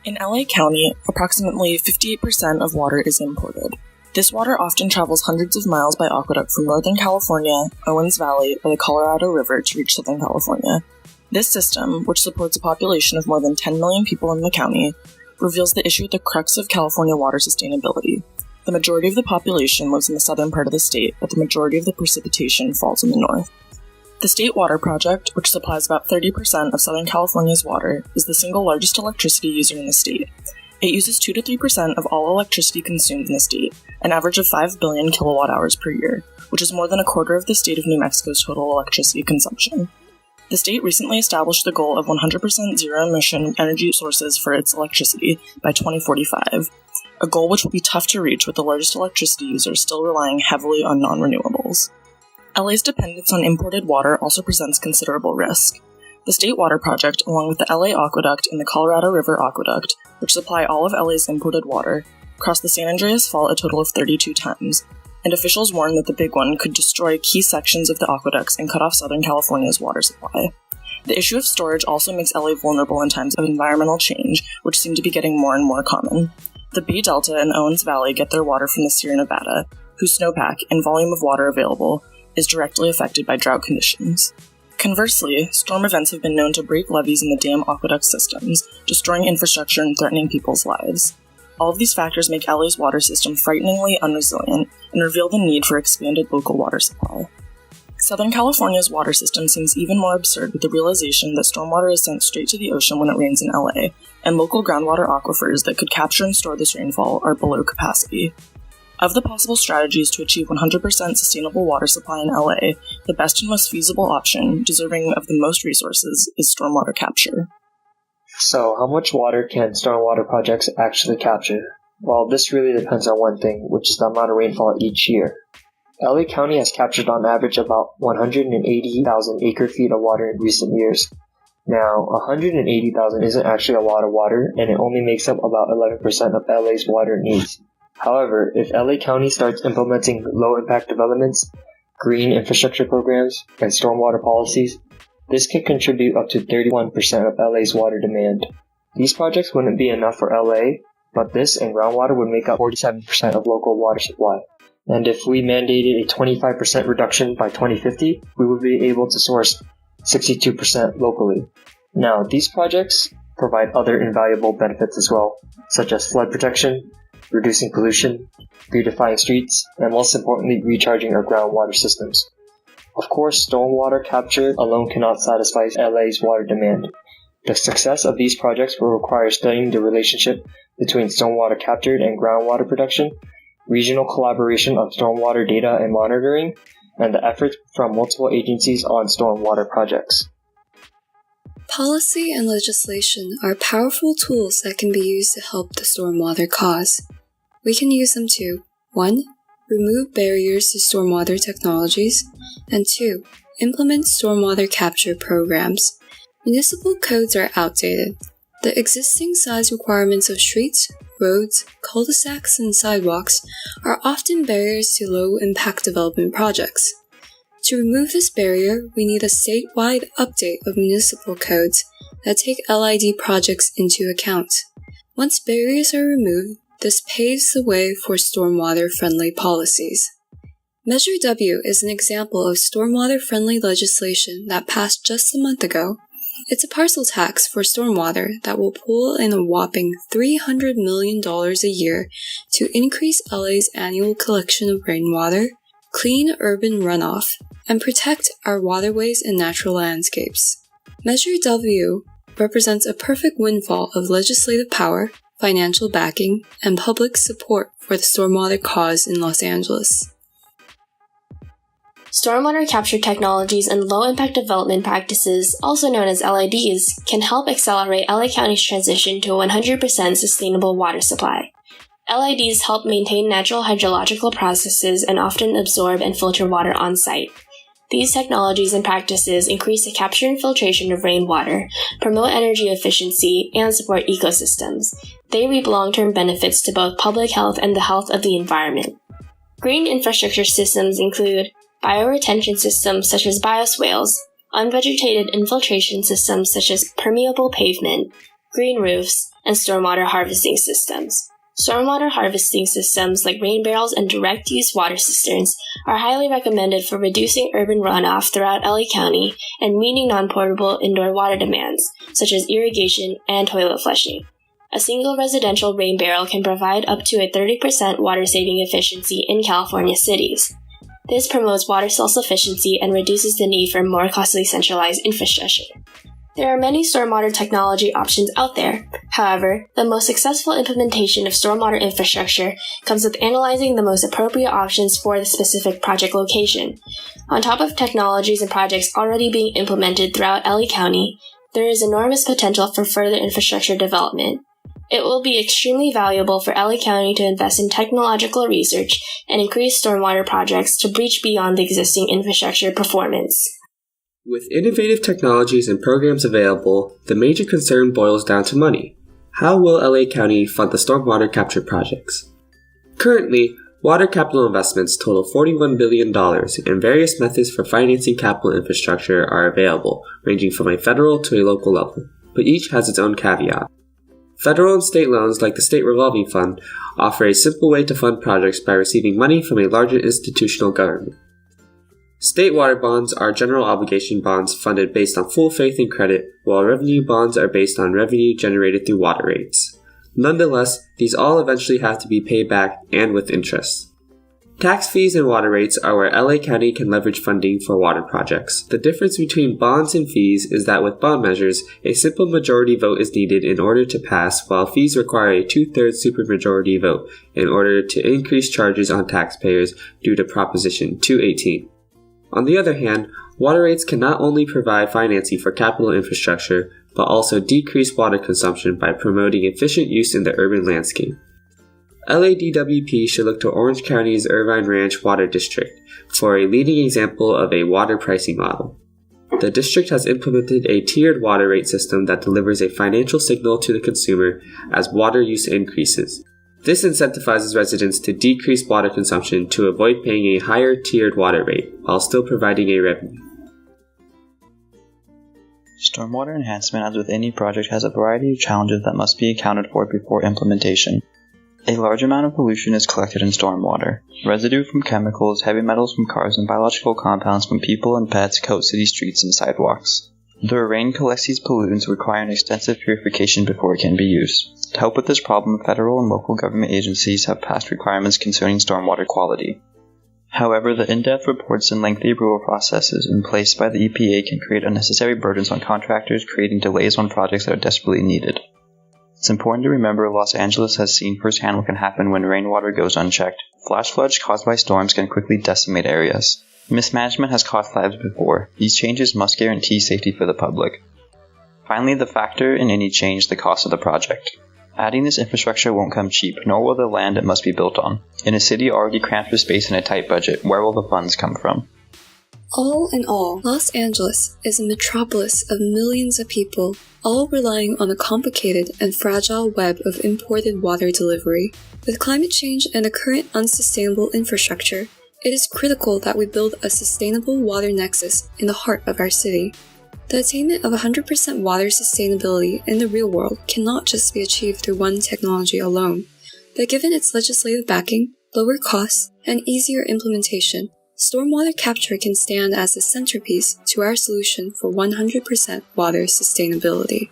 In LA County, approximately 58% of water is imported. This water often travels hundreds of miles by aqueduct from Northern California, Owens Valley, or the Colorado River to reach Southern California. This system, which supports a population of more than 10 million people in the county, reveals the issue at the crux of California water sustainability. The majority of the population lives in the southern part of the state, but the majority of the precipitation falls in the north. The State Water Project, which supplies about 30% of Southern California's water, is the single largest electricity user in the state. It uses 2 to 3% of all electricity consumed in the state, an average of 5 billion kilowatt hours per year, which is more than a quarter of the state of New Mexico's total electricity consumption. The state recently established the goal of 100% zero-emission energy sources for its electricity by 2045, a goal which will be tough to reach with the largest electricity users still relying heavily on non-renewables. LA's dependence on imported water also presents considerable risk. The State Water Project, along with the LA Aqueduct and the Colorado River Aqueduct, which supply all of LA's imported water, crossed the San Andreas Fault a total of 32 times, and officials warn that the big one could destroy key sections of the aqueducts and cut off Southern California's water supply. The issue of storage also makes LA vulnerable in times of environmental change, which seem to be getting more and more common. The Bay Delta and Owens Valley get their water from the Sierra Nevada, whose snowpack and volume of water available is directly affected by drought conditions. Conversely, storm events have been known to break levees in the dam aqueduct systems, destroying infrastructure and threatening people's lives. All of these factors make LA's water system frighteningly unresilient and reveal the need for expanded local water supply. Southern California's water system seems even more absurd with the realization that stormwater is sent straight to the ocean when it rains in LA, and local groundwater aquifers that could capture and store this rainfall are below capacity. Of the possible strategies to achieve 100% sustainable water supply in LA, the best and most feasible option, deserving of the most resources, is stormwater capture. So, how much water can stormwater projects actually capture? Well, this really depends on one thing, which is the amount of rainfall each year. LA County has captured on average about 180,000 acre-feet of water in recent years. Now, 180,000 isn't actually a lot of water, and it only makes up about 11% of LA's water needs. However, if LA County starts implementing low-impact developments, green infrastructure programs, and stormwater policies, this could contribute up to 31% of LA's water demand. These projects wouldn't be enough for LA, but this and groundwater would make up 47% of local water supply. And if we mandated a 25% reduction by 2050, we would be able to source 62% locally. Now, these projects provide other invaluable benefits as well, such as flood protection, reducing pollution, beautifying streets, and most importantly, recharging our groundwater systems. Of course, stormwater capture alone cannot satisfy LA's water demand. The success of these projects will require studying the relationship between stormwater captured and groundwater production, regional collaboration on stormwater data and monitoring, and the efforts from multiple agencies on stormwater projects. Policy and legislation are powerful tools that can be used to help the stormwater cause. We can use them to 1. Remove barriers to stormwater technologies, and 2. Implement stormwater capture programs. Municipal codes are outdated. The existing size requirements of streets, roads, cul-de-sacs, and sidewalks are often barriers to low-impact development projects. To remove this barrier, we need a statewide update of municipal codes that take LID projects into account. Once barriers are removed, this paves the way for stormwater-friendly policies. Measure W is an example of stormwater-friendly legislation that passed just a month ago. It's a parcel tax for stormwater that will pull in a whopping $300 million a year to increase LA's annual collection of rainwater, clean urban runoff, and protect our waterways and natural landscapes. Measure W represents a perfect windfall of legislative power, financial backing, and public support for the stormwater cause in Los Angeles. Stormwater capture technologies and low-impact development practices, also known as LIDs, can help accelerate LA County's transition to a 100% sustainable water supply. LIDs help maintain natural hydrological processes and often absorb and filter water on-site. These technologies and practices increase the capture and filtration of rainwater, promote energy efficiency, and support ecosystems. They reap long-term benefits to both public health and the health of the environment. Green infrastructure systems include bioretention systems such as bioswales, unvegetated infiltration systems such as permeable pavement, green roofs, and stormwater harvesting systems. Stormwater harvesting systems like rain barrels and direct-use water cisterns are highly recommended for reducing urban runoff throughout LA County and meeting non-portable indoor water demands, such as irrigation and toilet flushing. A single residential rain barrel can provide up to a 30% water-saving efficiency in California cities. This promotes water self-sufficiency and reduces the need for more costly centralized infrastructure. There are many stormwater technology options out there. However, the most successful implementation of stormwater infrastructure comes with analyzing the most appropriate options for the specific project location. On top of technologies and projects already being implemented throughout LA County, there is enormous potential for further infrastructure development. It will be extremely valuable for LA County to invest in technological research and increase stormwater projects to reach beyond the existing infrastructure performance. With innovative technologies and programs available, the major concern boils down to money. How will LA County fund the stormwater capture projects? Currently, water capital investments total $41 billion, and various methods for financing capital infrastructure are available, ranging from a federal to a local level, but each has its own caveat. Federal and state loans, like the State Revolving Fund, offer a simple way to fund projects by receiving money from a larger institutional government. State water bonds are general obligation bonds funded based on full faith and credit, while revenue bonds are based on revenue generated through water rates. Nonetheless, these all eventually have to be paid back and with interest. Tax fees and water rates are where LA County can leverage funding for water projects. The difference between bonds and fees is that with bond measures, a simple majority vote is needed in order to pass, while fees require a 2/3 supermajority vote in order to increase charges on taxpayers due to Proposition 218. On the other hand, water rates can not only provide financing for capital infrastructure, but also decrease water consumption by promoting efficient use in the urban landscape. LADWP should look to Orange County's Irvine Ranch Water District for a leading example of a water pricing model. The district has implemented a tiered water rate system that delivers a financial signal to the consumer as water use increases. This incentivizes residents to decrease water consumption to avoid paying a higher tiered water rate, while still providing a revenue. Stormwater enhancement, as with any project, has a variety of challenges that must be accounted for before implementation. A large amount of pollution is collected in stormwater. Residue from chemicals, heavy metals from cars, and biological compounds from people and pets coat city streets and sidewalks. The rain collects these pollutants, requiring extensive purification before it can be used. To help with this problem, federal and local government agencies have passed requirements concerning stormwater quality. However, the in-depth reports and lengthy approval processes in place by the EPA can create unnecessary burdens on contractors, creating delays on projects that are desperately needed. It's important to remember Los Angeles has seen firsthand what can happen when rainwater goes unchecked. Flash floods caused by storms can quickly decimate areas. Mismanagement has cost lives before. These changes must guarantee safety for the public. Finally, the factor in any change, the cost of the project. Adding this infrastructure won't come cheap, nor will the land it must be built on. In a city already cramped for space and a tight budget, where will the funds come from? All in all, Los Angeles is a metropolis of millions of people, all relying on a complicated and fragile web of imported water delivery. With climate change and a current unsustainable infrastructure, it is critical that we build a sustainable water nexus in the heart of our city. The attainment of 100% water sustainability in the real world cannot just be achieved through one technology alone, but given its legislative backing, lower costs, and easier implementation, stormwater capture can stand as the centerpiece to our solution for 100% water sustainability.